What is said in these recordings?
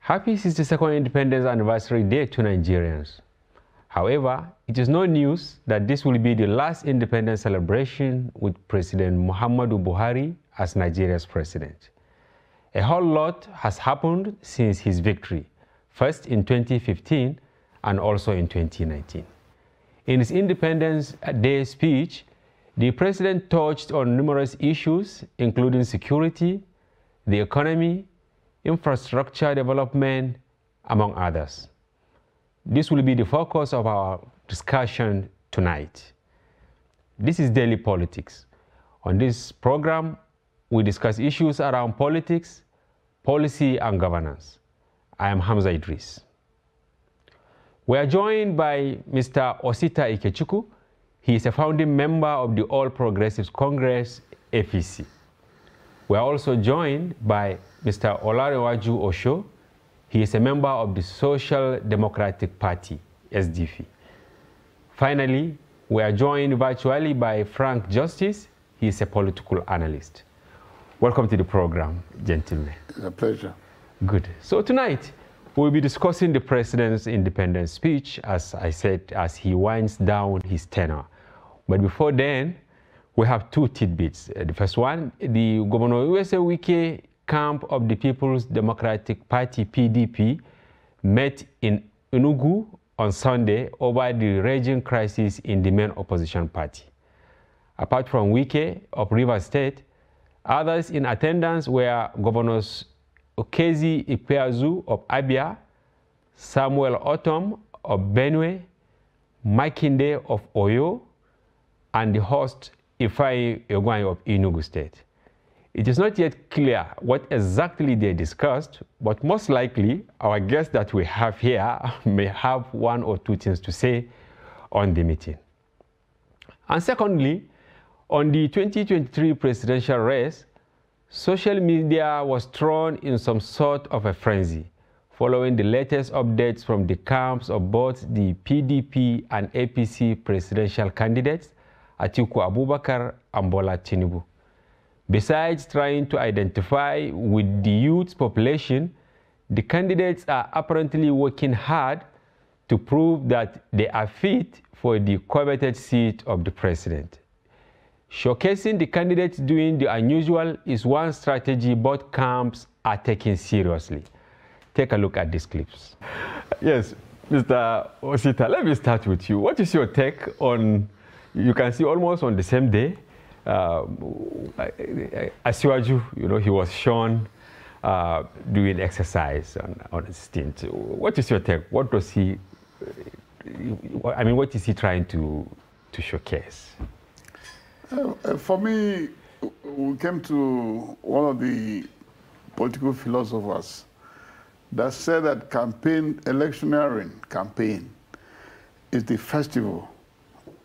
Happy 62nd Independence Anniversary Day to Nigerians. However, it is no news that this will be the last independence celebration with President Muhammadu Buhari as Nigeria's president. A whole lot has happened since his victory, first in 2015 and also in 2019. In his Independence Day speech, the president touched on numerous issues, including security, the economy, infrastructure development, among others. This will be the focus of our discussion tonight. This is Daily Politics. On this program, we discuss issues around politics, policy, and governance. I am Hamza Idris. We are joined by Mr. Osita Ikechukwu. He is a founding member of the All Progressives Congress, APC. We are also joined by Mr. Olarewaju Osho. He is a member of the Social Democratic Party, SDP. Finally, we are joined virtually by Frank Justice. He is a political analyst. Welcome to the program, gentlemen. It's a pleasure. Good. So tonight, we'll be discussing the president's independence speech, as I said, as he winds down his tenure. But before then, we have two tidbits. The first one, the Governor USA Wike camp of the People's Democratic Party, PDP, met in Enugu on Sunday over the raging crisis in the main opposition party. Apart from Wike of Rivers State, others in attendance were Governors Okezi Ikpeazu of Abia, Samuel Otom of Benue, Makinde of Oyo, and the host Ifeanyi Ogwani of Enugu State. It is not yet clear what exactly they discussed, but most likely our guest that we have here may have one or two things to say on the meeting. And secondly, on the 2023 presidential race, social media was thrown in some sort of a frenzy following the latest updates from the camps of both the PDP and APC presidential candidates, Atiku Abubakar and Bola Tinubu. Besides trying to identify with the youth population, the candidates are apparently working hard to prove that they are fit for the coveted seat of the president. Showcasing the candidates doing the unusual is one strategy both camps are taking seriously. Take a look at these clips. Yes, Mr. Osita, let me start with you. What is your take on, you can see almost on the same day, Asiwaju, he was shown doing exercise on a stint. What is your take? What does he, what is he trying to showcase? For me, we came to one of the political philosophers that said that electioneering campaign is the festival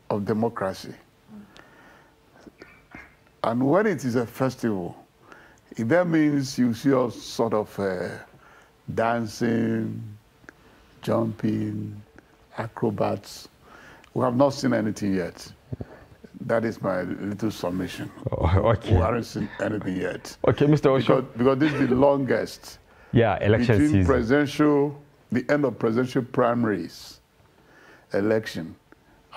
of democracy. And when it is a festival, that means you see all sort of dancing, jumping, acrobats. We have not seen anything yet. That is my little submission. Oh, okay. We haven't seen anything yet. Okay, Mr. Osho. Because this is the longest. Yeah, election season. The end of presidential primaries, election,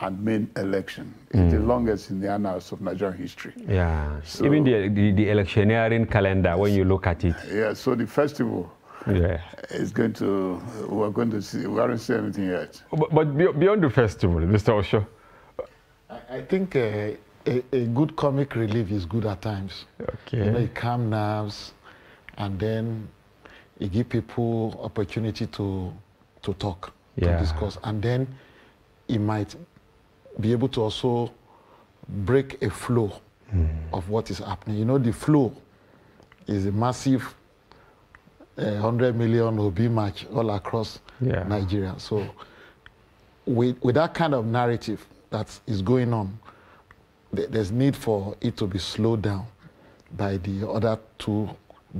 and main election. It's the longest in the annals of Nigerian history. Yeah, so, even the electioneering calendar, when you look at it. Yeah, so the festival is going to, we're going to see, we haven't seen anything yet. But beyond the festival, Mr. Osho? I think a good comic relief is good at times. Okay. It calms nerves, and then it gives people opportunity to talk, to discuss, and then it might be able to also break a flow of what is happening. The flow is a massive 100 million OB match all across Nigeria. So with that kind of narrative that is going on, there's need for it to be slowed down by the other two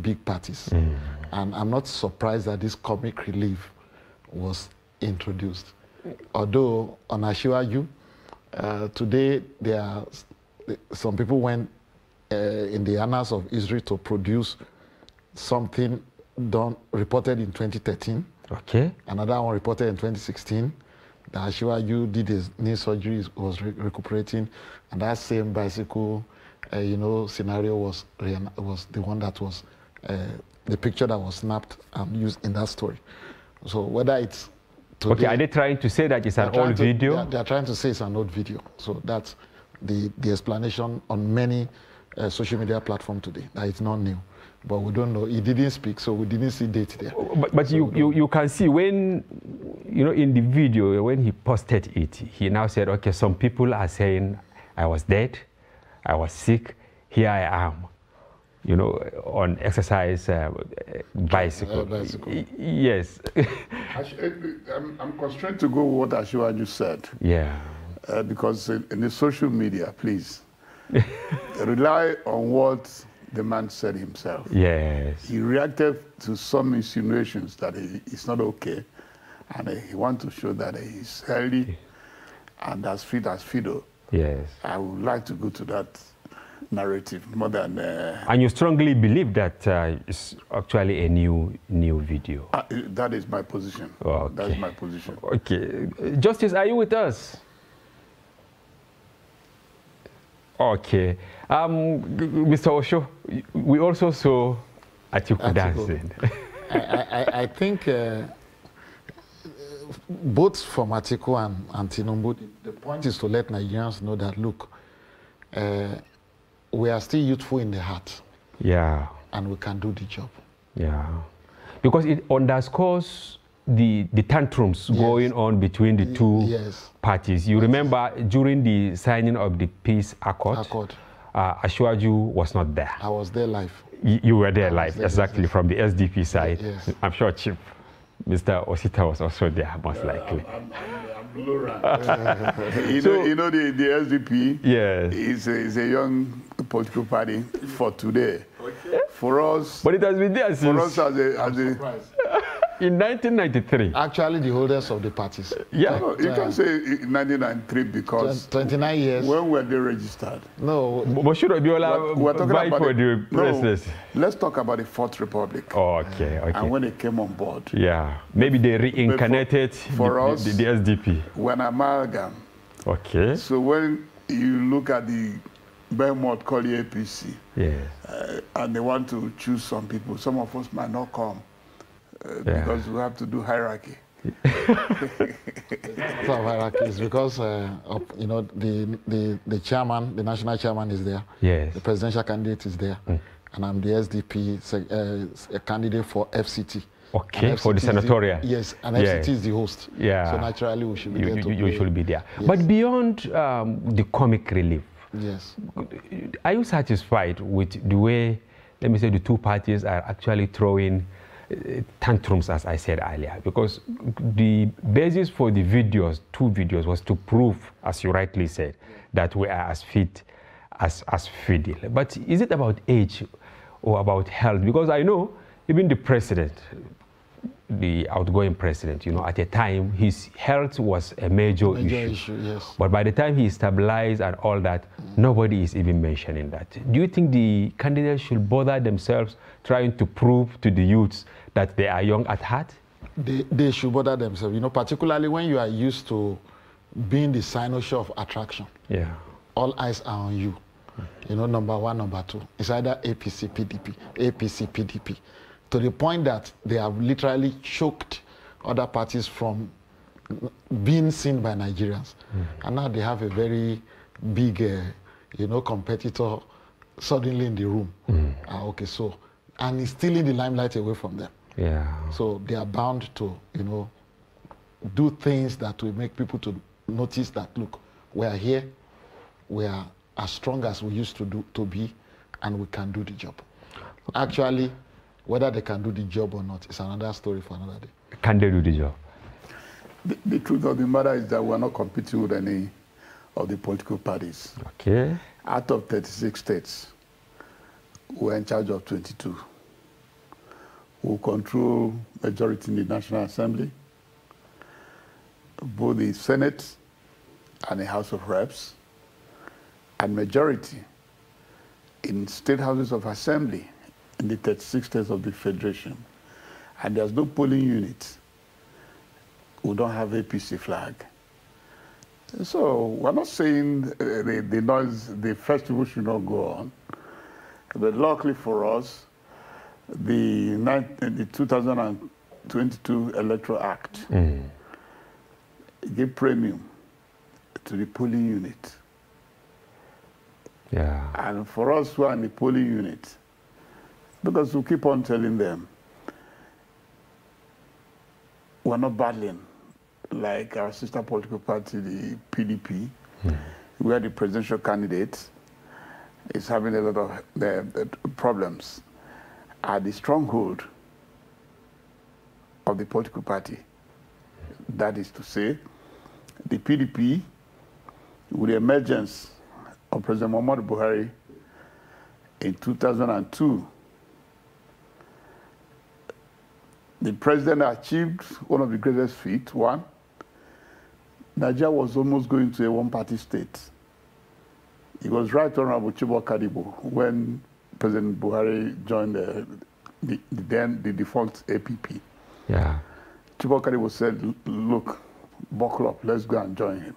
big parties. And I'm not surprised that this comic relief was introduced. Although on Asiwaju, today some people went in the annals of history to produce something reported in 2013. Okay. Another one reported in 2016. The Asiwaju did his knee surgery, was recuperating, and that same bicycle, scenario was the one that was the picture that was snapped and used in that story. So whether it's today, okay, are they trying to say that it's an old video? They are trying to say it's an old video. So that's the explanation on many social media platforms today. That it's not new. But we don't know. He didn't speak, so we didn't see date there. But so you can see when, in the video, when he posted it, he now said, okay, some people are saying I was dead, I was sick, here I am, on exercise bicycle. Yes. I'm constrained to go with what Asiwaju said. Yeah. Because in the social media, please, rely on what the man said himself. Yes. He reacted to some insinuations that it's not okay, and he wants to show that he's healthy and as fit as Fido. Yes. I would like to go to that narrative more than... and you strongly believe that it's actually a new video? That is my position. Okay. That is my position. Okay. Justice, are you with us? Okay. Mr. Osho, we also saw Atiku dancing. I think both from Atiku and Tinubu, the point is to let Nigerians know that, look, we are still youthful in the heart. Yeah. And we can do the job. Yeah. Because it underscores the tantrums going on between the two parties. You remember during the signing of the peace accord. Asiwaju was not there. I was there live. You were there live, exactly, from the SDP side. Yes. I'm sure Chief Mr. Osita was also there, most likely. I'm the SDP is a young political party for today. Okay. For us, but it has been there since. For us as a in 1993. Actually, the holders of the parties. Yeah. No, you can say 1993 because 29 years. When were they registered? No. But should Abiola vie for the presidency? Let's talk about the Fourth Republic. Oh, okay. And when they came on board. Yeah. Maybe they reincarnated the SDP. When amalgam. Okay. So when you look at the Behemoth called the APC, and they want to choose some people, some of us might not come. Because we have to do hierarchy. It's not hierarchy. It's because the chairman, the national chairman is there. Yes. The presidential candidate is there, and I'm the SDP candidate for FCT. Okay, for the senatorial. Yes, and FCT is the host. Yeah. So naturally we should be there. You should be there. Yes. But beyond the comic relief, yes, are you satisfied with the way, let me say, the two parties are actually throwing tantrums, as I said earlier? Because the basis for the videos, two videos, was to prove, as you rightly said, that we are as fit as Fidel. But is it about age or about health? Because I know even the president, the outgoing president, at a time, his health was a major issue. Yes. But by the time he stabilized and all that, nobody is even mentioning that. Do you think the candidates should bother themselves trying to prove to the youths that they are young at heart? They should bother themselves, particularly when you are used to being the cynosure of attraction. Yeah. All eyes are on you. Number one, number two. It's either APC, PDP, APC, PDP. To the point that they have literally choked other parties from being seen by Nigerians. And now they have a very big, competitor suddenly in the room. Okay, so, and he's stealing the limelight away from them. Yeah. So they are bound to, do things that will make people to notice that, look, we are here, we are as strong as we used to be, and we can do the job. Actually, whether they can do the job or not is another story for another day. Can they do the job? The truth of the matter is that we're not competing with any of the political parties. Okay. Out of 36 states, we're in charge of 22. We control majority in the National Assembly, both the Senate and the House of Reps, and majority in state houses of assembly in the 36 states of the Federation. and there's no polling unit, we don't have APC flag. So we're not saying the festival should not go on, but luckily for us, the 2022 Electoral Act gave premium to the polling unit. Yeah. And for us who are in the polling unit, because we keep on telling them, we're not battling like our sister political party, the PDP, where the presidential candidate is having a lot of problems at the stronghold of the political party. That is to say, the PDP, with the emergence of President Muhammadu Buhari in 2002, the president achieved one of the greatest feats. One, Nigeria was almost going to a one-party state. It was Right Honorable Chibok Kadibo when President Buhari joined the defunct APP. Yeah. Chibok Kadibo said, look, buckle up, let's go and join him.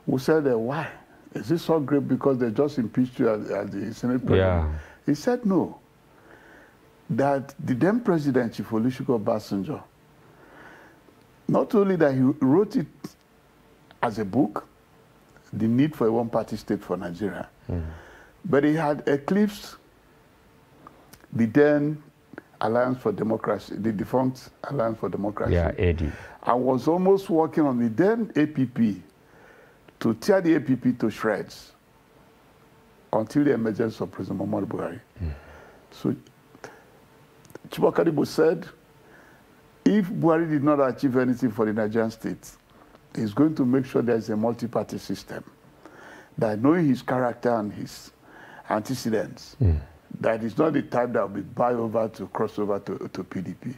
We said, why? Is this so great because they just impeached you as the Senate President? Yeah. He said no. That the then President, Chief Olusegun Obasanjo, not only that he wrote it as a book, the need for a one-party state for Nigeria, but he had eclipsed the then Alliance for Democracy, the defunct Alliance for Democracy. Yeah, AD. I was almost working on the then APP to tear the APP to shreds until the emergence of President Muhammadu Buhari. So Chibok Kadibo said, if Buhari did not achieve anything for the Nigerian state, he's going to make sure there's a multi-party system. That knowing his character and his antecedents, that is not the type that will be buy over to cross over to PDP.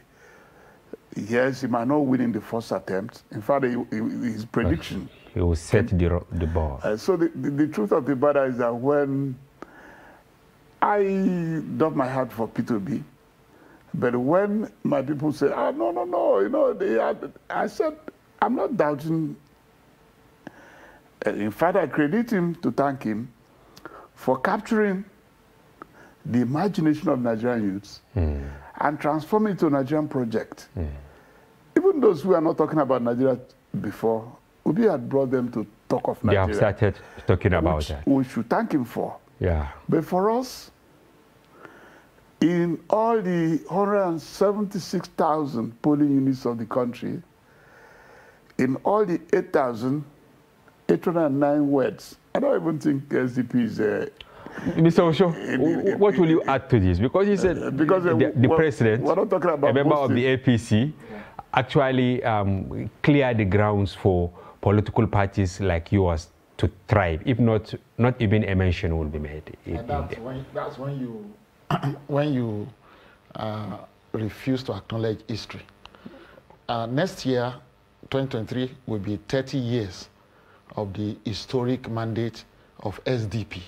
Yes, he might not win in the first attempt. In fact, his prediction. He will set the bar. So the truth of the matter is that when I dug my heart for P2B, but when my people say, no, you know, I said, I'm not doubting. In fact, I credit him to thank him for capturing the imagination of Nigerian youths and transforming it to a Nigerian project. Even those who are not talking about Nigeria before, Obi had brought them to talk of Nigeria. They have started talking about that. We should thank him for. Yeah. But for us, in all the 176,000 polling units of the country, in all the 8,809 words, I don't even think SDP is Mr. Osho, what will you add to this? Because he said because the president, we're not talking about a member of the APC, actually cleared the grounds for political parties like yours to thrive. If not even a mention will be made. And that's when you when you refuse to acknowledge history. Next year, 2023, will be 30 years of the historic mandate of SDP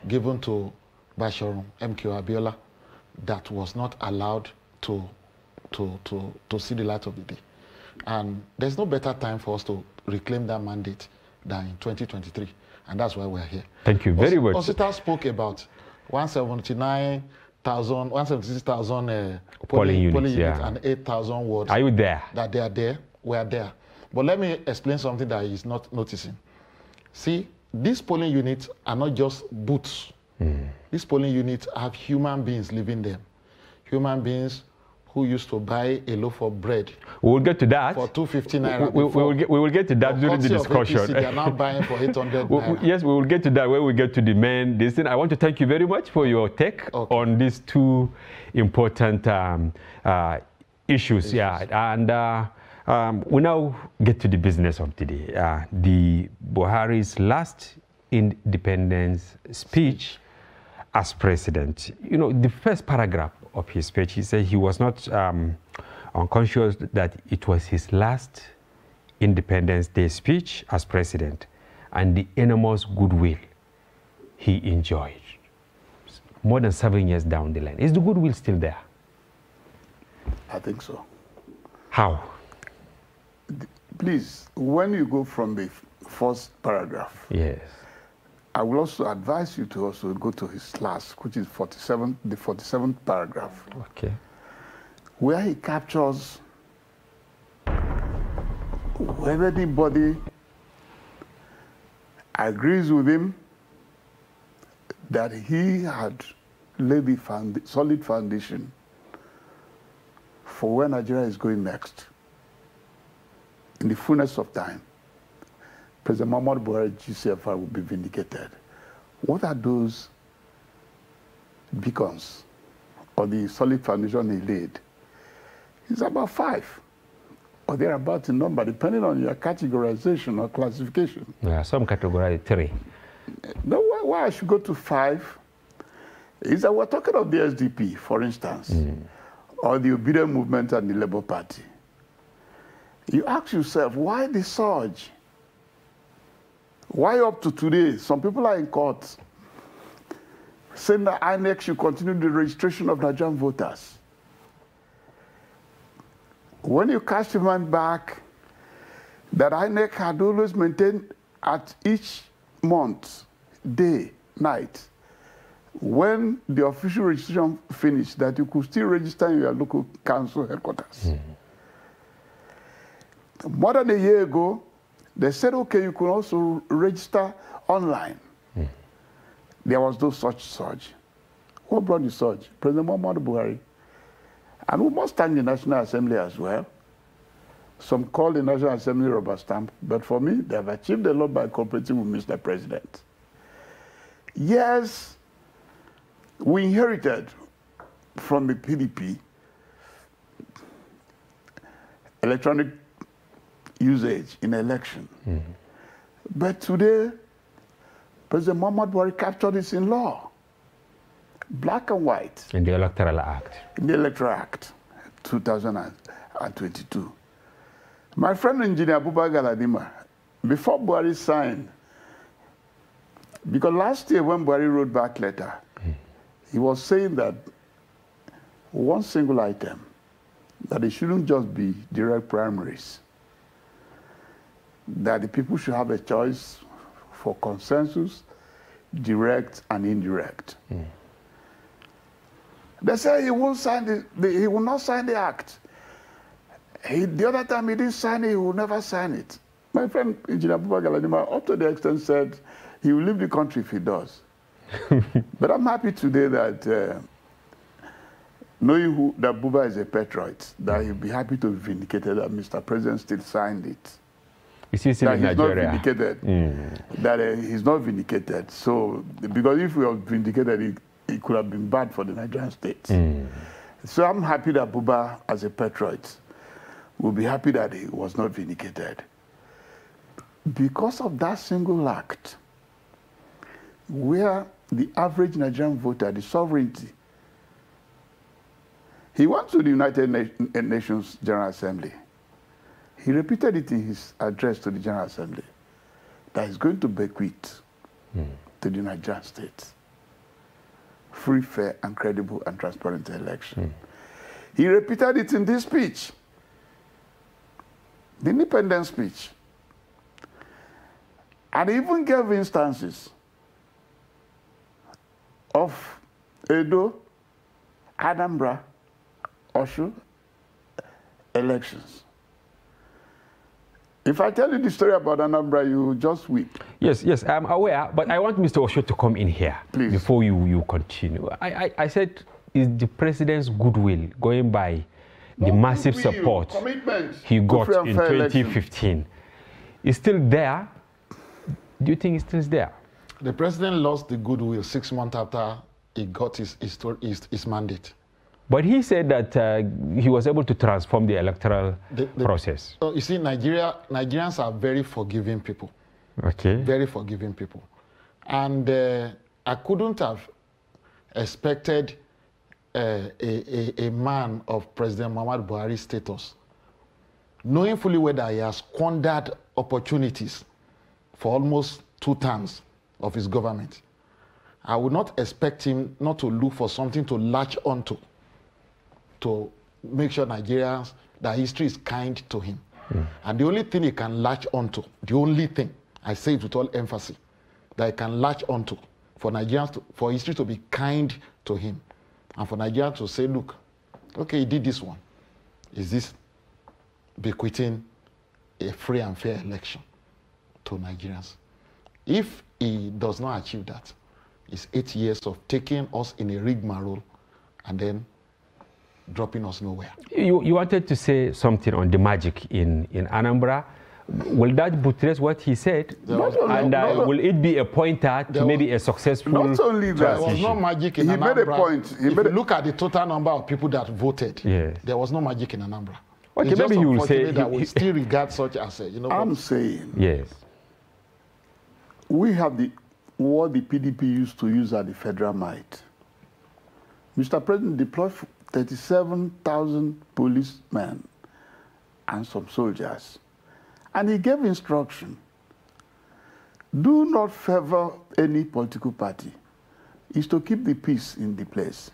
given to Basharum M.K. Abiola that was not allowed to see the light of the day. And there's no better time for us to reclaim that mandate than in 2023. And that's why we're here. Thank you very much. Osita spoke about 176,000 polling units yeah. and 8,000 wards. Are you there? That they are there. We are there. But let me explain something that he's not noticing. See, these polling units are not just booths. These polling units have human beings living there. Human beings who used to buy a loaf of bread. We will get to that. For 250 naira. We will get to that during the discussion. APC, they are now buying for 800 naira. Yes, we will get to that when we get to the main. I want to thank you very much for your take on these two important issues. Yeah, and we now get to the business of the day. The Buhari's last independence speech as president. You know, the first paragraph of his speech, he said he was not unconscious that it was his last Independence Day speech as president and the enormous goodwill he enjoyed. More than 7 years down the line. Is the goodwill still there? I think so. How? Please, when you go from the first paragraph, Yes. I will also advise you to also go to his last, which is the 47th paragraph, Okay. where he captures whether anybody agrees with him that he had laid the solid foundation for where Nigeria is going next. In the fullness of time, President Muhammadu Buhari GCFR will be vindicated. What are those beacons or the solid foundation he laid? It's about 5 or thereabouts in number, depending on your categorization or classification. Yeah, some categorize 3. No, why I should go to 5 is that we're talking of the SDP, for instance, or the Obedient Movement and the Labour Party. You ask yourself, why the surge? Why up to today? Some people are in court saying that INEC should continue the registration of Nigerian voters. When you cast your mind back, that INEC had always maintained at each month, day, night, when the official registration finished, that you could still register in your local council headquarters. More than a year ago, they said, okay, you could also register online. There was no such surge. What brought the surge? President Muhammadu Buhari. And we must thank the National Assembly as well. Some call the National Assembly rubber stamp, but for me, they have achieved a lot by cooperating with Mr. President. Yes, we inherited from the PDP electronic usage in election. But today, President Muhammadu Buhari captured this in law, black and white. In the Electoral Act. In the Electoral Act, 2022. My friend Engineer Buhari Galadima, before Buhari signed, because last year when Buhari wrote back letter, he was saying that one single item, that it shouldn't just be direct primaries, that the people should have a choice for consensus, direct and indirect. They say he won't sign he will not sign the act. The other time he didn't sign it, he will never sign it. My friend Engineer Buhari Galadima, up to the extent, said he will leave the country if he does. But I'm happy today that knowing that Buba is a patriot, that he'll be happy to be vindicated that Mr. President still signed it. Is he still in Nigeria? Not vindicated. That he's not vindicated. So, because if he was vindicated, it could have been bad for the Nigerian state. So I'm happy that Buba, as a patriot, will be happy that he was not vindicated. Because of that single act, where the average Nigerian voter, the sovereignty, he went to the United Nations General Assembly. He repeated it in his address to the General Assembly, that he's going to bequeath to the Nigerian state free, fair, and credible and transparent election. He repeated it in this speech, the independence speech. And he even gave instances of Edo, Anambra, Oshu elections. If I tell you the story about Anambra, you just weep. Yes, I'm aware, but I want Mr. Osho to come in here. Please. Before you continue. I said, is the president's goodwill going by the massive support he got in 2015 is still there? Do you think it's still there? The president lost the goodwill 6 months after he got his mandate. But he said that he was able to transform the electoral process. You see, Nigerians are very forgiving people. Okay. Very forgiving people. And I couldn't have expected a man of President Muhammadu Buhari's status, knowing fully well that he has squandered opportunities for almost 2 terms of his government. I would not expect him not to look for something to latch onto, to make sure Nigerians, that history is kind to him. And the only thing he can latch onto, the only thing, I say it with all emphasis, that he can latch onto for Nigerians, for history to be kind to him, and for Nigerians to say, look, okay, he did this one. Is this bequeathing a free and fair election to Nigerians? If he does not achieve that, it's 8 years of taking us in a rigmarole and then dropping us nowhere. You wanted to say something on the magic in Anambra. Will that buttress what he said? Will it be a pointer to maybe a successful Not only that, there was no magic in Anambra. Made a point. If you look at the total number of people that voted, there was no magic in Anambra. Okay, maybe he will say that we still regard such as a, I'm saying, yes, we have what the PDP used to use at the federal might. Mr. President deployed 37,000 policemen and some soldiers. And he gave instruction, do not favor any political party. Is to keep the peace in the place.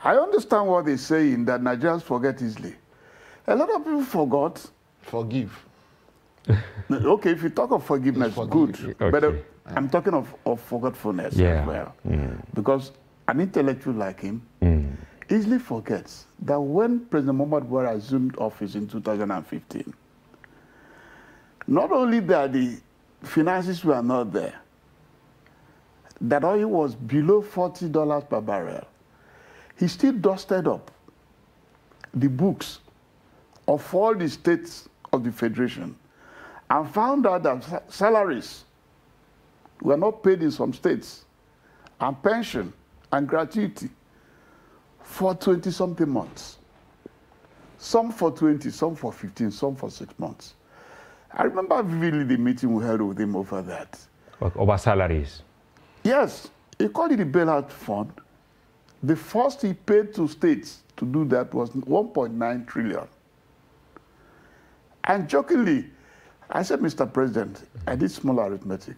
I understand what they're saying, that Nigerians forget easily. A lot of people forgot. Forgive. Okay, if you talk of forgiveness, good. Okay. But I'm talking of forgetfulness as well. Because an intellectual like him easily forgets that when President Muhammadu Buhari assumed office in 2015, not only that the finances were not there, that oil was below $40 per barrel, he still dusted up the books of all the states of the Federation and found out that salaries were not paid in some states, and pension and gratuity for 20-something months. Some for 20, some for 15, some for 6 months. I remember vividly the meeting we held with him over that. Over salaries? Yes. He called it the bailout fund. The first he paid to states to do that was 1.9 trillion. And jokingly, I said, Mr. President, I did small arithmetic.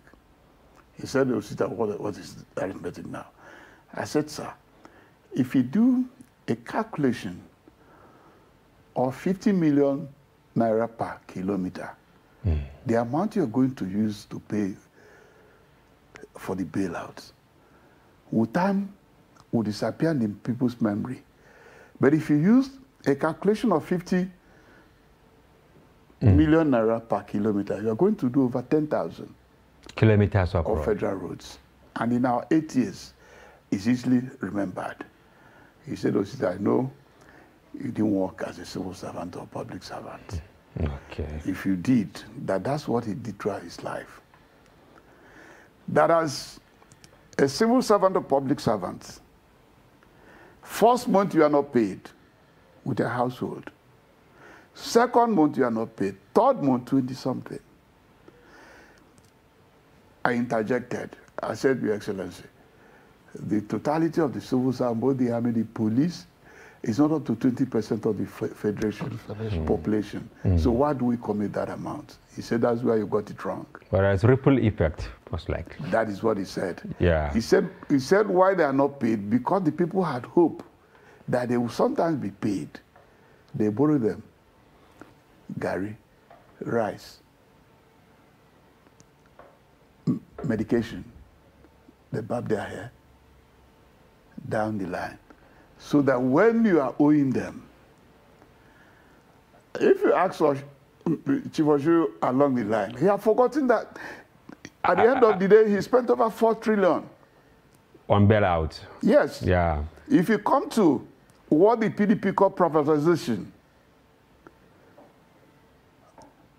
He said, what is arithmetic now? I said, sir, if you do a calculation of 50 million naira per kilometer, the amount you're going to use to pay for the bailouts will disappear in people's memory. But if you use a calculation of 50 million naira per kilometer, you're going to do over 10,000 kilometers of federal roads. And in our 8 years, it's easily remembered. He said, I know you didn't work as a civil servant or public servant. Okay. If you did, that's what he did throughout his life. That as a civil servant or public servant, first month you are not paid with a household. Second month you are not paid. Third month, 20-something. I interjected. I said, Your Excellency, the totality of the civil servant, both the army, the police, is not up to 20% of the federation population. So why do we commit that amount? He said, that's where you got it wrong. Whereas ripple effect, most likely. That is what he said. Yeah. He said why they are not paid, because the people had hope that they will sometimes be paid. They borrow them gari, rice, medication. They barb their hair down the line. So that when you are owing them, if you ask Chief Oshiru along the line, he has forgotten that at the end of the day, he spent over 4 trillion. On bailout. Yes. Yeah. If you come to what the PDP call privatization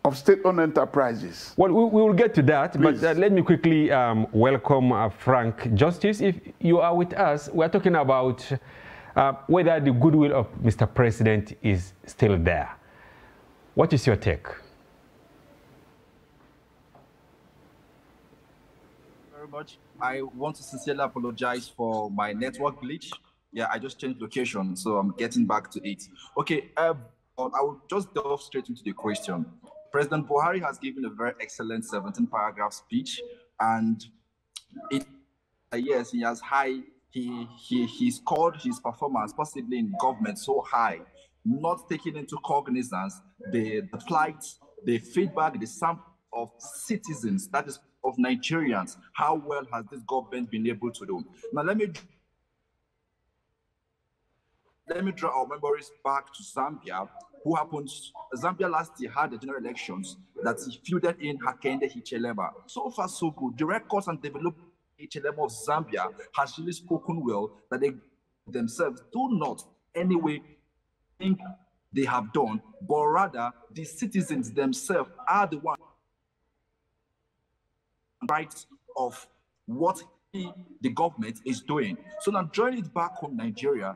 of state-owned enterprises. Well, we will get to that, Please. but let me quickly welcome Frank Justice. If you are with us, we are talking about whether the goodwill of Mr. President is still there. What is your take? Very much. I want to sincerely apologize for my network glitch. Yeah, I just changed location, so I'm getting back to it. Okay, I will just delve straight into the question. President Buhari has given a very excellent 17-paragraph speech, and yes, he has high he scored his performance possibly in government so high, not taking into cognizance the plight, the feedback, the sample of citizens, that is of Nigerians. How well has this government been able to do? Now let me draw our memories back to Zambia. Zambia last year had the general elections that he fielded in Hakainde Hichilema. So far, so good. The records and development Hichilema of Zambia has really spoken well that they themselves do not anyway think they have done, but rather the citizens themselves are the ones rights of what the government is doing. So now join it back home, Nigeria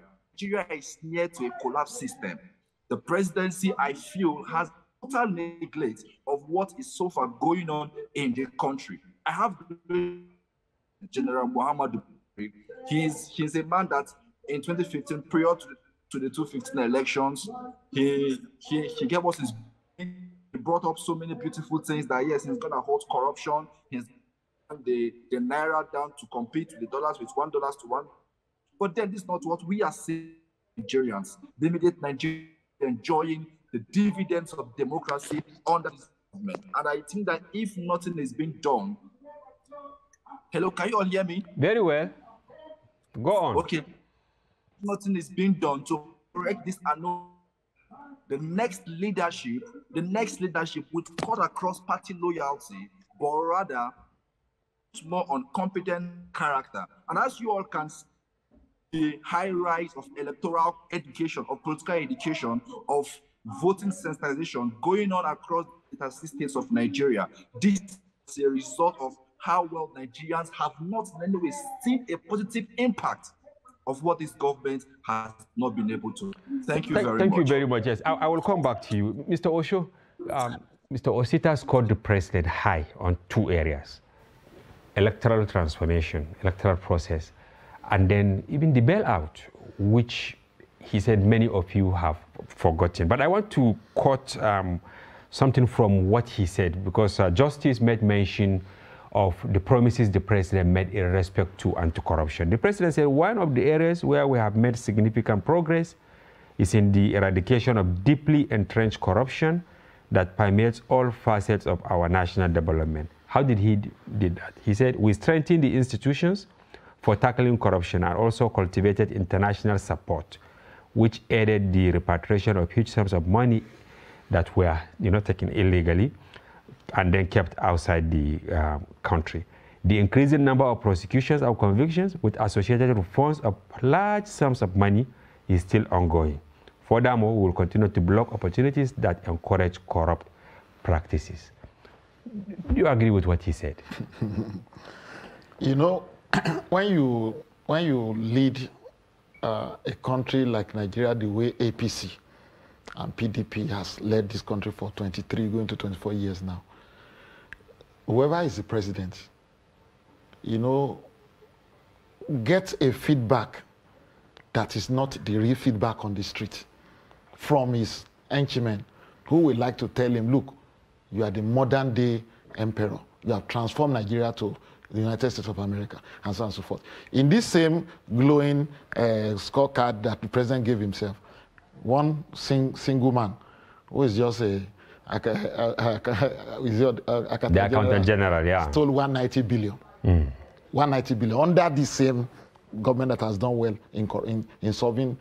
is near to a collapse system. The presidency, I feel, has total neglect of what is so far going on in the country. I have General Muhammad Buhari. He's a man that in 2015, prior to the 2015 elections, he gave us his. He brought up so many beautiful things that yes, he's gonna halt corruption. He's the naira down to compete with the dollars with $1 to 1. But then this is not what we are seeing. Nigerians, the immediate Nigeria enjoying the dividends of democracy under this government. And I think that if nothing is being done, hello, can you all hear me? Very well. Go on. Okay. Nothing is being done to correct this anomaly. The next leadership would cut across party loyalty, but rather more on competent character. And as you all can see, the high rise of electoral education, of political education, of voting sensitization going on across the states of Nigeria. This is a result of how well Nigerians have not in any way seen a positive impact of what this government has not been able to. Thank you very much. Thank you very much. Yes, I will come back to you. Mr. Osho, Mr. Osita scored the president high on two areas: electoral transformation, electoral process, and then even the bailout, which he said many of you have forgotten. But I want to quote something from what he said, because Justice made mention of the promises the president made in respect to anti-corruption. The president said one of the areas where we have made significant progress is in the eradication of deeply entrenched corruption that permeates all facets of our national development. How did he do that? He said, we strengthened the institutions for tackling corruption and also cultivated international support, which aided the repatriation of huge sums of money that were taken illegally and then kept outside the country. The increasing number of prosecutions or convictions with associated reforms of large sums of money is still ongoing. Furthermore, we will continue to block opportunities that encourage corrupt practices. Do you agree with what he said? When you lead a country like Nigeria the way APC and PDP has led this country for 23, going to 24 years now, whoever is the president, get a feedback that is not the real feedback on the street from his henchmen, who would like to tell him, look, you are the modern day emperor. You have transformed Nigeria to the United States of America, and so on and so forth. In this same glowing scorecard that the president gave himself, one single man, who is just the accountant general, yeah, stole 190 billion. 190 billion under the same government that has done well in solving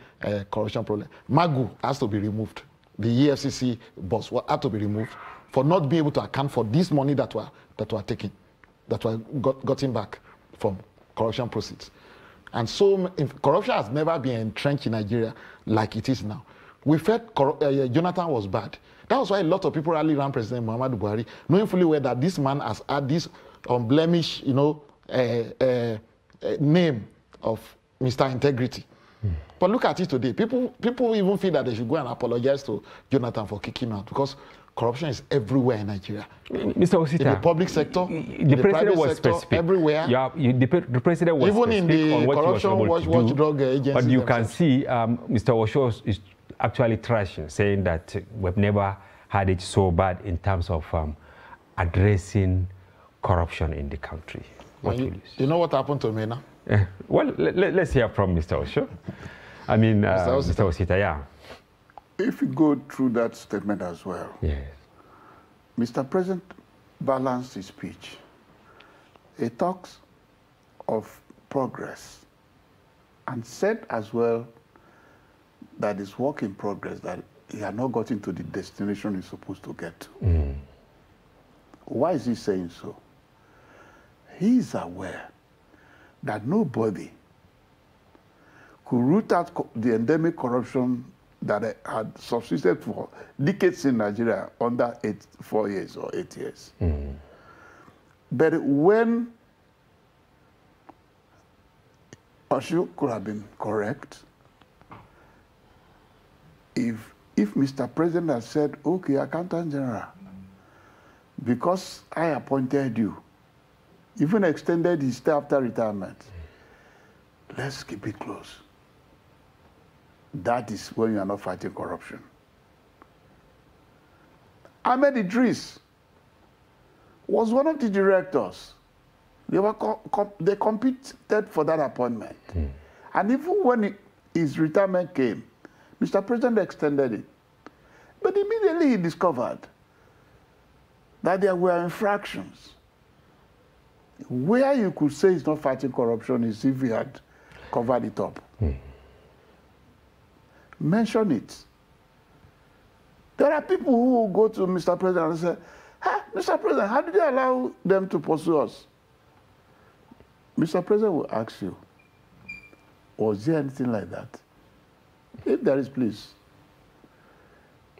corruption problem. Magu has to be removed. The EFCC boss had to be removed for not being able to account for this money that were taken, that were gotten back from corruption proceeds. And so corruption has never been entrenched in Nigeria like it is now. We felt Jonathan was bad. That was why a lot of people rallied around President Muhammadu Buhari, knowing fully well that this man has had this unblemished, name of Mr. Integrity. But look at it today. People even feel that they should go and apologize to Jonathan for kicking him out, because corruption is everywhere in Nigeria. Mr. Osita, in the public sector, the president was specific. Everywhere. The president was even specific in the on what corruption watchdog agencies. But you can see Mr. Osho is actually trashing, saying that we've never had it so bad in terms of addressing corruption in the country. You know what happened to Mena? Well, let's hear from Mr. Osho. I mean, Mr. Osita, yeah. If you go through that statement as well, Yes. Mr. President balanced his speech. He talks of progress and said as well that it's work in progress, that he had not gotten to the destination he's supposed to get to. Why is he saying so? He is aware that nobody could root out the endemic corruption that had subsisted for decades in Nigeria under 4 years or 8 years. But when Osho could have been correct, if Mr. President had said, okay, Accountant General, because I appointed you, even extended his stay after retirement, let's keep it close. That is when you are not fighting corruption. Ahmed Idris was one of the directors. They competed for that appointment. And even when his retirement came, Mr. President extended it. But immediately he discovered that there were infractions. Where you could say he's not fighting corruption is if he had covered it up. Mention it. There are people who will go to Mr. President and say, hey, Mr. President, how did you allow them to pursue us? Mr. President will ask you, was there anything like that? If there is, please,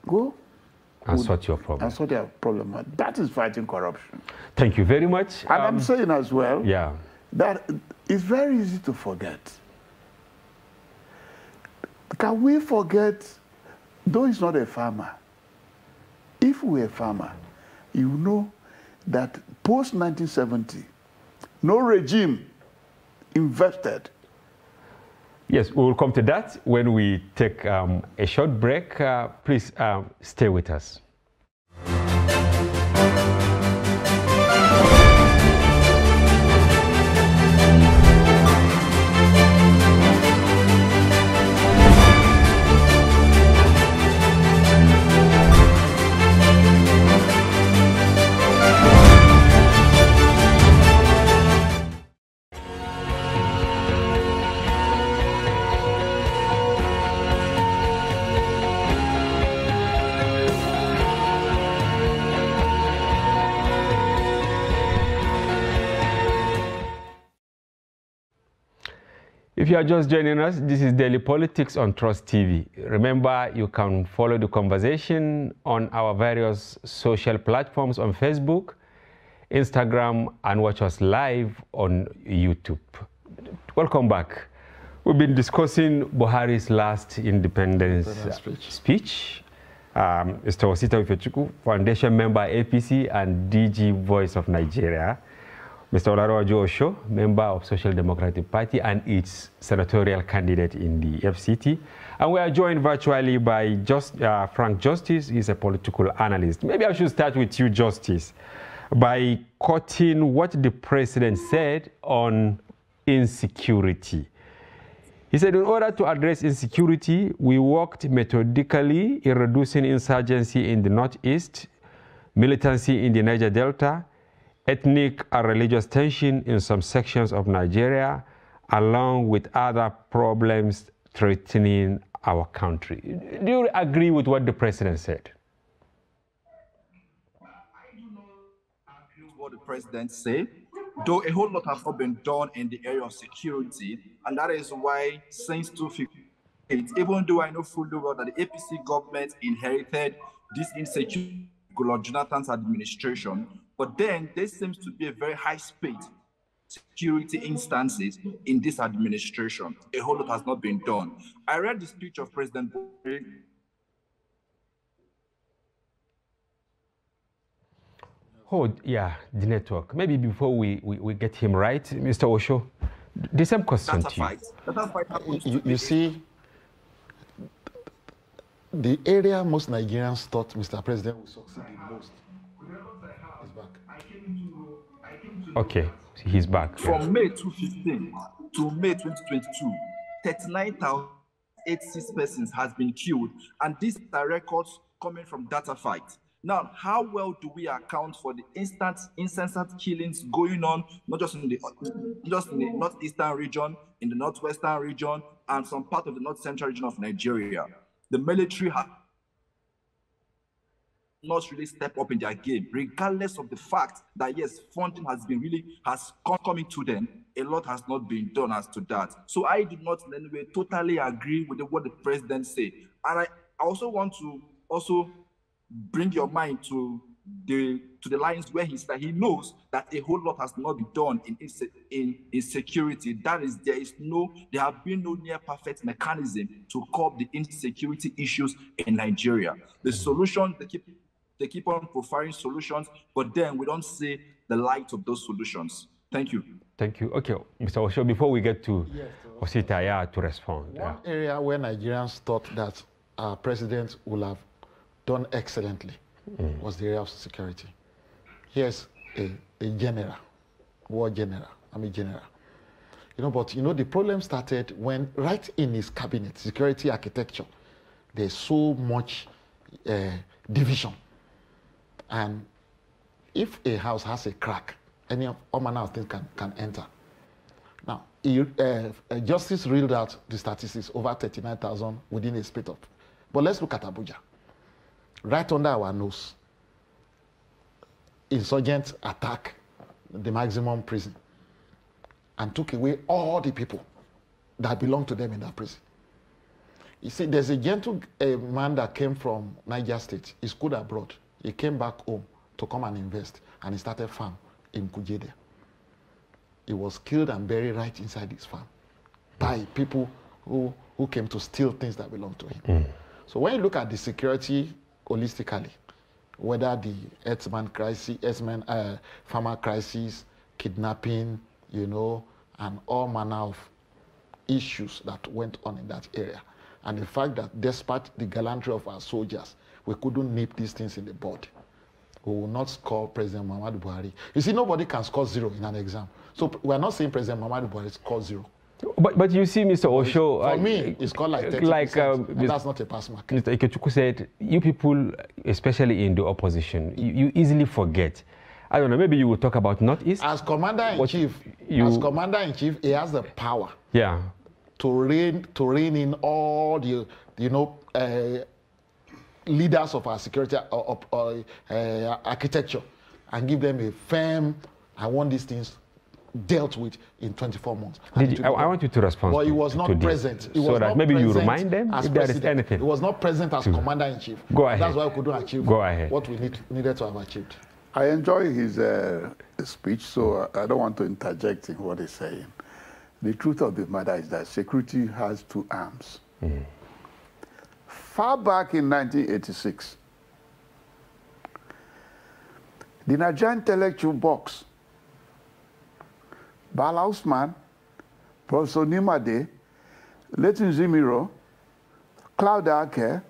go and sort your problem. And sort your problem. That is fighting corruption. Thank you very much. And I'm saying as well, that it's very easy to forget. Can we forget, though he's not a farmer, if we're a farmer, you know that post-1970, no regime invested. Yes, we will come to that when we take a short break. Please stay with us. If you are just joining us, this is Daily Politics on Trust TV. Remember, you can follow the conversation on our various social platforms on Facebook, Instagram, and watch us live on YouTube. Welcome back. We've been discussing Buhari's last independence speech. Mr. Osita Ifechukwu, Foundation member APC and DG Voice of Nigeria. Mr. Olarojo Osho, member of Social Democratic Party and its senatorial candidate in the FCT. And we are joined virtually by Frank Justice. He's a political analyst. Maybe I should start with you, Justice, by quoting what the president said on insecurity. He said, in order to address insecurity, we worked methodically in reducing insurgency in the Northeast, militancy in the Niger Delta, ethnic and religious tension in some sections of Nigeria, along with other problems threatening our country. Do you agree with what the president said? I do not agree with what the president said, though a whole lot has not been done in the area of security, and that is why since 2015, even though I know fully well that the APC government inherited this insecurity, Goodluck Jonathan's administration, but then there seems to be a very high speed security instances in this administration. A whole lot has not been done. I read the speech of President Buhari. Oh, yeah, the network. Maybe before we get him right, Mr. Osho, the same question to you. That's a fight. You see, the area most Nigerians thought Mr. President would succeed the most is back. Okay, he's back. From May 2015, to May 2022, 39,086 persons has been killed, and these are records coming from Data Fight. Now, how well do we account for the incessant killings going on, not just in the northeastern region, in the northwestern region, and some part of the north central region of Nigeria? The military has not really stepped up in their game, regardless of the fact that yes, funding has coming to them. A lot has not been done as to that. So I do not in any way totally agree with what the president said. And I also want to bring your mind to the lines where he said that he knows that a whole lot has not been done in security. That is, there have been no near perfect mechanism to curb the insecurity issues in Nigeria. The solution, they keep on profiling solutions, but then we don't see the light of those solutions. Thank you. Thank you. Okay, Mr. Osho, before we get to Osita to respond. One area where Nigerians thought that our president would have done excellently was the area of security. Here's a general, war general, army general. But the problem started when right in his cabinet, security architecture, there's so much division. And if a house has a crack, all manner of things can enter. Now, Justice reeled out the statistics, over 39,000 within a split of. But let's look at Abuja. Right under our nose, insurgents attack the maximum prison and took away all the people that belong to them in that prison. You see, there's a man that came from Niger State. He schooled abroad. He came back home to come and invest, and he started farm in Kuje there. He was killed and buried right inside his farm by people who came to steal things that belong to him. So when you look at the security holistically, whether the herdsman crisis, farmer crisis, kidnapping, and all manner of issues that went on in that area, and the fact that despite the gallantry of our soldiers, we couldn't nip these things in the bud. We will not score President Muhammadu Buhari. You see, nobody can score 0 in an exam. So we're not saying President Muhammadu Buhari score 0. But you see, Mr. Osho, for me, it's called like 30%, and that's not a pass mark. Mr. Ikechukwu said, you people, especially in the opposition, you easily forget. I don't know, maybe you will talk about Northeast. As Commander-in-Chief, he has the power to rein in all the, leaders of our security architecture and give them a firm, I want these things dealt with in 24 months. I want you to respond. But he was not present. So that maybe you remind them if there is anything. He was not present as Commander-in-Chief. Go ahead. That's why we couldn't achieve what we needed to have achieved. I enjoy his speech, so I don't want to interject in what he's saying. The truth of the matter is that security has two arms. Far back in 1986, the Nigerian intellectual box, Bala Usman, Professor Nimade, Leighton Zimiro, Claudia Ake,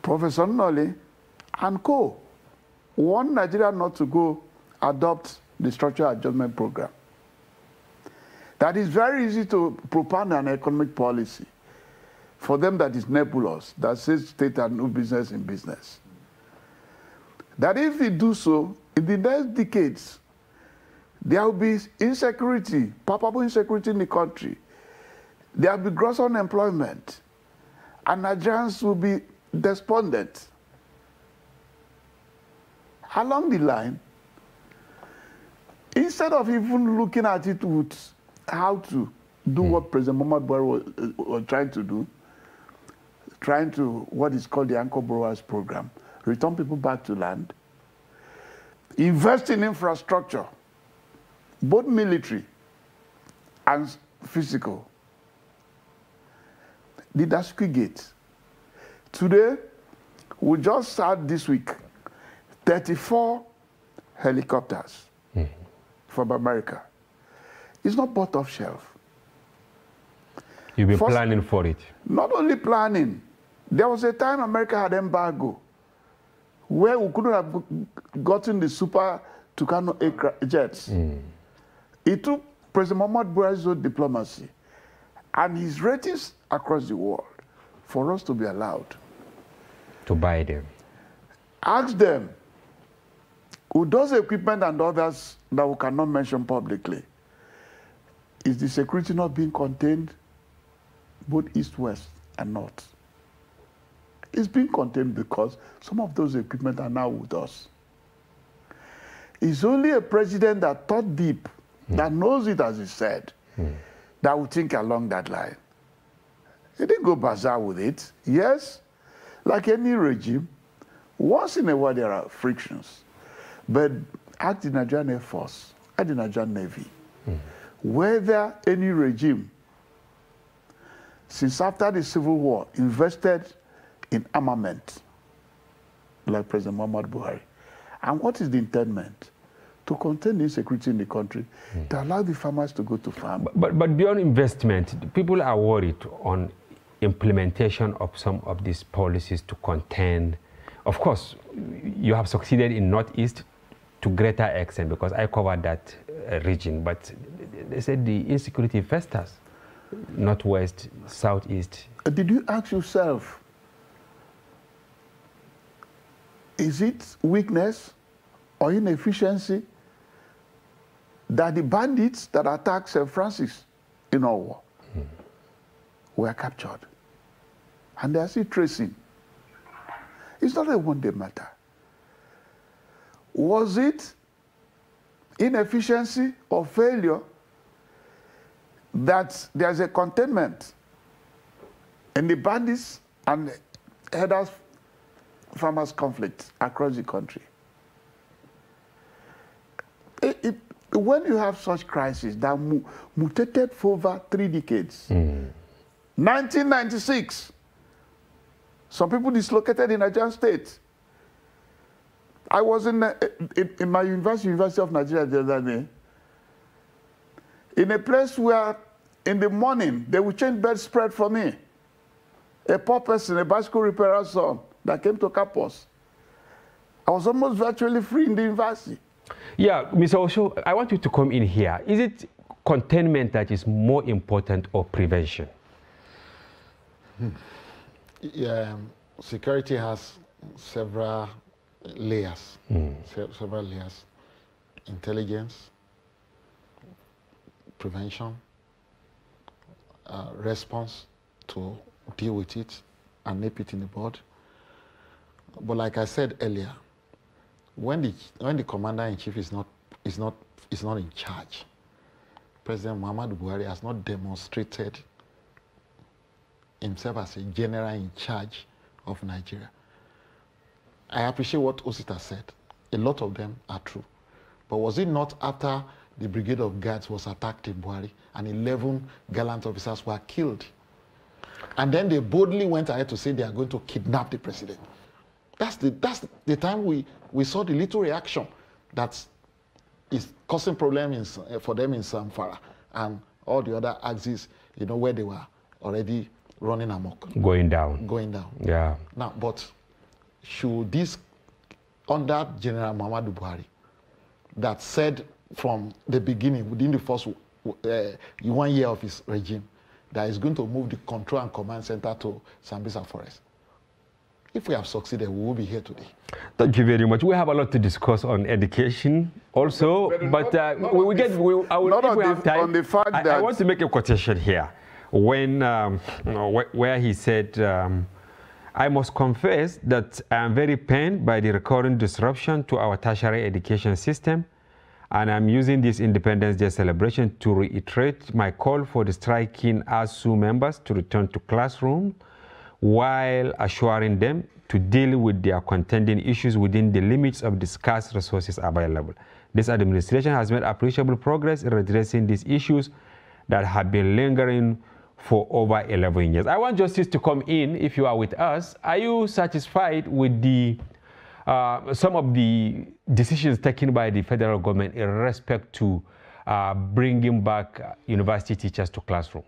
Professor Nnoli, and co. want Nigeria not to go adopt the structural adjustment program. That is very easy to propound an economic policy. For them, that is nebulous, that says state and no business in business. That if we do so, in the next decades, there will be insecurity, palpable insecurity in the country. There will be gross unemployment, and Nigerians will be despondent. Along the line, instead of even looking at it with how to do what President Muhammadu Buhari was trying to do, trying to what is called the Anchor Borrowers Program, return people back to land, invest in infrastructure, both military and physical. The Dasuki Gate. Today, we just had this week 34 helicopters from America. It's not bought off shelf. You've been planning for it. Not only planning. There was a time America had embargo where we couldn't have gotten the Super Tucano jets. It took President Muhammad Buhari's own diplomacy and his ratings across the world for us to be allowed to buy them. Ask them, with those equipment and others that we cannot mention publicly, is the security not being contained both east, west, and north? It's being contained because some of those equipment are now with us. It's only a president that thought deep, that knows it, as he said, that would think along that line. He didn't go bazaar with it. Yes, like any regime, once in a while there are frictions. But at the Nigerian Air Force, at the Nigerian Navy, whether any regime, since after the Civil War, invested in armament, like President Muhammad Buhari, and what is the intendment? To contain insecurity in the country, to allow the farmers to go to farm. But beyond investment, people are worried on implementation of some of these policies to contain. Of course, you have succeeded in Northeast to greater extent because I covered that region, but they said the insecurity festers, Northwest, Southeast. Did you ask yourself, is it weakness or inefficiency that the bandits that attacked St. Francis in our war were captured? And they are still tracing. It's not a one-day matter. Was it inefficiency or failure that there's a containment in the bandits and headers farmers conflict across the country? When you have such crises that mutated for over 3 decades, 1996, some people dislocated in Nigerian state. I was in my University of Nigeria the other day, in a place where in the morning they would change bedspread for me. A poor person, a bicycle repairer's son that came to campus. I was almost virtually free in the university. Yeah, Mr. Osho, I want you to come in here. Is it containment that is more important or prevention? Yeah, security has several layers, several layers. Intelligence, prevention, response to deal with it and nip it in the bud. But like I said earlier, when the commander-in-chief is not in charge, President Muhammad Buhari has not demonstrated himself as a general in charge of Nigeria. I appreciate what Osita said. A lot of them are true. But was it not after the Brigade of Guards was attacked in Buhari and 11 gallant officers were killed? And then they boldly went ahead to say they are going to kidnap the president. That's the time we saw the little reaction that is causing problems for them in Zamfara and all the other axes, you know, where they were already running amok. Going down. Going down. Yeah. Now, but should this, under General Muhammadu Buhari, that said from the beginning, within the first 1 year of his regime, that is going to move the control and command center to Sambisa Forest? If we have succeeded, we will be here today. Thank you very much. We have a lot to discuss on education also, but I want to make a quotation here. When, where he said, I must confess that I am very pained by the recurrent disruption to our tertiary education system, and I'm using this Independence Day celebration to reiterate my call for the striking ASU members to return to classroom while assuring them to deal with their contending issues within the limits of the scarce resources available. This administration has made appreciable progress in addressing these issues that have been lingering for over 11 years. I want Justice to come in if you are with us. Are you satisfied with the some of the decisions taken by the federal government in respect to bringing back university teachers to classroom?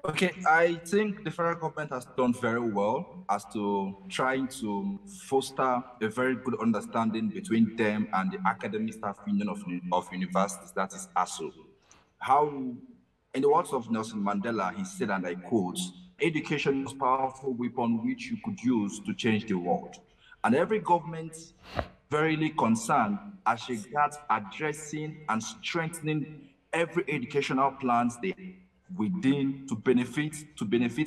Okay, I think the federal government has done very well as to trying to foster a very good understanding between them and the Academic Staff Union of Universities, that is ASU. How, in the words of Nelson Mandela, he said, and I quote, "Education is a powerful weapon which you could use to change the world." And every government verily concerned as regards addressing and strengthening every educational plans they within to benefit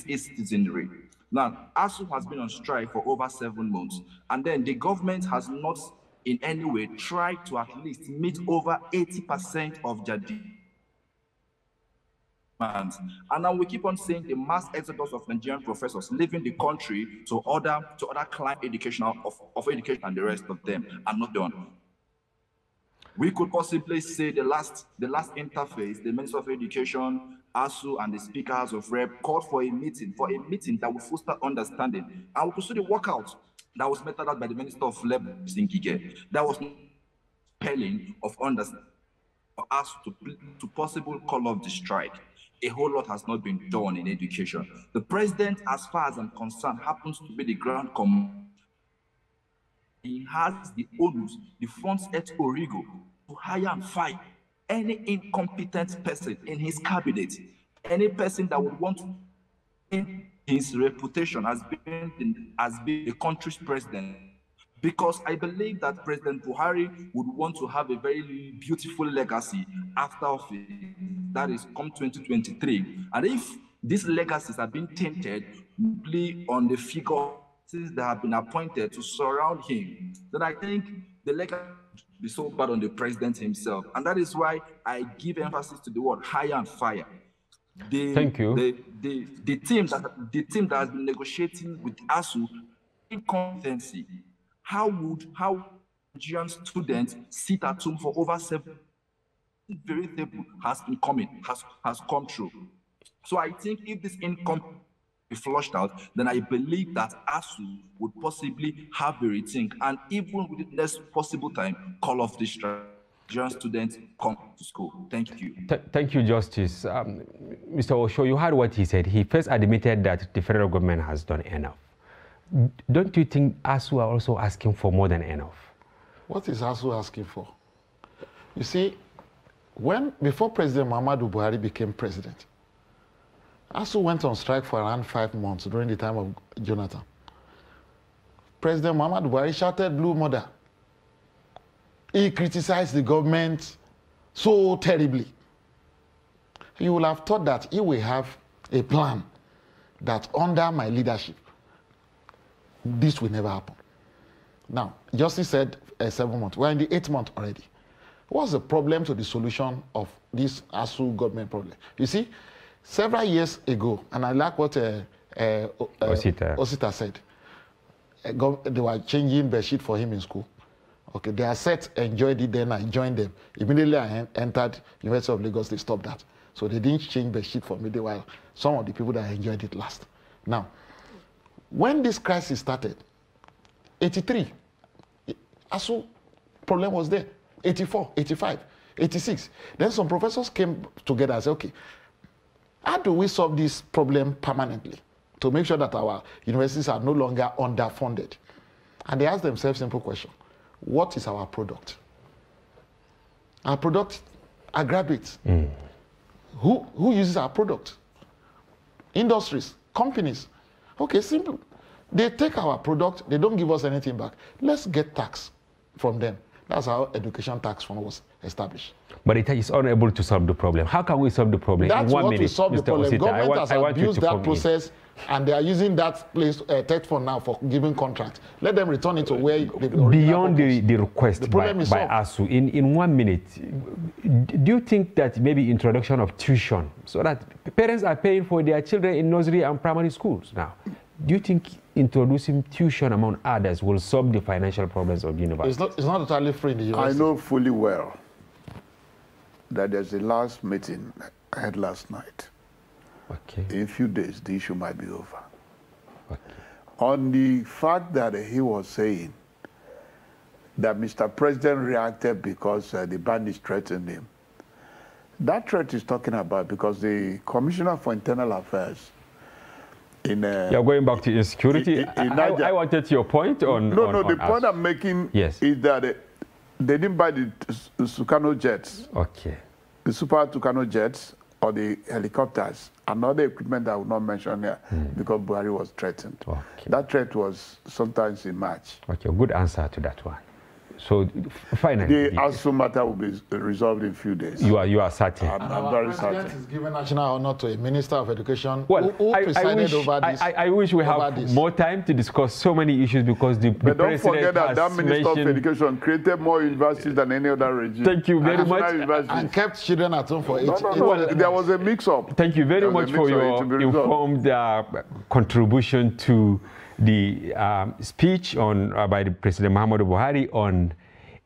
its citizenry. Now, ASU has been on strike for over 7 months, and then the government has not in any way tried to at least meet over 80% of their demands. And now we keep on seeing the mass exodus of Nigerian professors leaving the country to other climb educational of education and the rest of them are not done. We could possibly say the last interface, the Minister of Education, ASU, and the Speakers of Rep called for a meeting that would foster understanding. And we could see the walkout that was meted out by the Minister of Labor, Gige. That was compelling of understanding for us to possible call off the strike. A whole lot has not been done in education. The president, as far as I'm concerned, happens to be the grand commander. He has the onus, the funds et origo, to hire and fire any incompetent person in his cabinet, any person that would want to in his reputation as being the country's president. Because I believe that President Buhari would want to have a very beautiful legacy after office, that is come 2023. And if these legacies have been tainted on the figure that have been appointed to surround him, then I think the legacy will be so bad on the president himself. And that is why I give emphasis to the word hire and fire. Thank you. The team that has been negotiating with ASU, incompetency. How Nigerian students sit at home for over 7 very table has come true. So I think if this income be flushed out, then I believe that ASU would possibly have a rethink, and even with the next possible time, call off this strike. Nigerian students come to school. Thank you. Thank you, Justice. Mr. Osho, you heard what he said. He first admitted that the federal government has done enough. Don't you think ASU are also asking for more than enough? What is ASU asking for? You see, before President Muhammadu Buhari became president, ASU went on strike for around 5 months during the time of Jonathan. President Muhammadu Buhari shouted blue murder. He criticized the government so terribly. You will have thought that he will have a plan that under my leadership, this will never happen. Now, Justice said 7 months. We're in the 8th month already. What's the problem to the solution of this ASU government problem? You see, several years ago, and I like what Osita said, they were changing bedsheet for him in school. Okay, they are set, enjoyed it, then I joined them. Immediately I entered University of Lagos, they stopped that. So they didn't change bedsheet for me. They were some of the people that enjoyed it last. Now, when this crisis started, 83, ASU problem was there. 84, 85, 86. Then some professors came together and said, okay, how do we solve this problem permanently to make sure that our universities are no longer underfunded? And they asked themselves a simple question. What is our product? Our product are graduates. Who uses our product? Industries, companies. Okay, simple. They take our product, they don't give us anything back. Let's get tax from them. That's how education tax fund was established. But it is unable to solve the problem. How can we solve the problem? That's in 1 minute, we solve the problem. Osita, Government has abused that process, and they are using that place tech fund now for giving contracts. Let them return it to where they beyond the request by ASU. In 1 minute, do you think that maybe introduction of tuition, so that parents are paying for their children in nursery and primary schools now, do you think introducing tuition among others will solve the financial problems of the university? It's not totally free in the university. I know fully well that there's a last meeting I had last night. Okay. In a few days, the issue might be over. Okay. On the fact that he was saying that Mr. President reacted because the bandits threatened him, That threat is talking about, because the Commissioner for Internal Affairs you're going back to insecurity. I wanted your point on... No, the point I'm making is that they didn't buy the Tucano jets. Okay. The Super Tucano jets or the helicopters, another equipment I will not mention here because Buhari was threatened. Okay. That threat was sometimes in March. Okay, good answer to that one. So finally, the ASU matter will be resolved in a few days. You are certain. I'm very certain. Is giving national honor to a Minister of Education who presided over this. I wish we have more time to discuss so many issues because the But don't forget that Minister of mentioned... Education created more universities than any other regime. Thank you very much. And kept children at home for 8 years. No, there was a mix-up. Thank you very much for your informed contribution to the speech on by the President Muhammadu Buhari on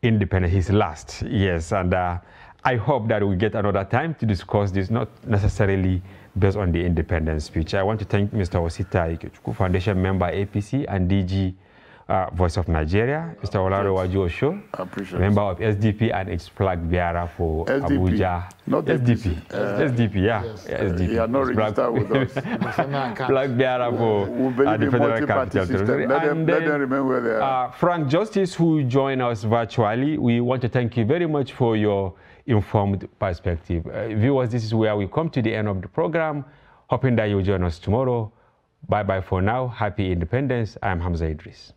independence, his last, yes, and I hope that we get another time to discuss this, not necessarily based on the independence speech. I want to thank Mr. Osita Ikechukwu, Foundation member APC and DG Voice of Nigeria, Mr. Olaro Waju Osho, member of SDP and its flag bearer for SDP. Abuja. Not SDP. SDP, yeah. Yes. SDP. You are not registered with us. Flag bearer for the Federal Capital Territory. Let them remain where they are. Frank Justice, who joined us virtually, we want to thank you very much for your informed perspective. Viewers, this is where we come to the end of the program. Hoping that you'll join us tomorrow. Bye-bye for now. Happy Independence. I'm Hamza Idris.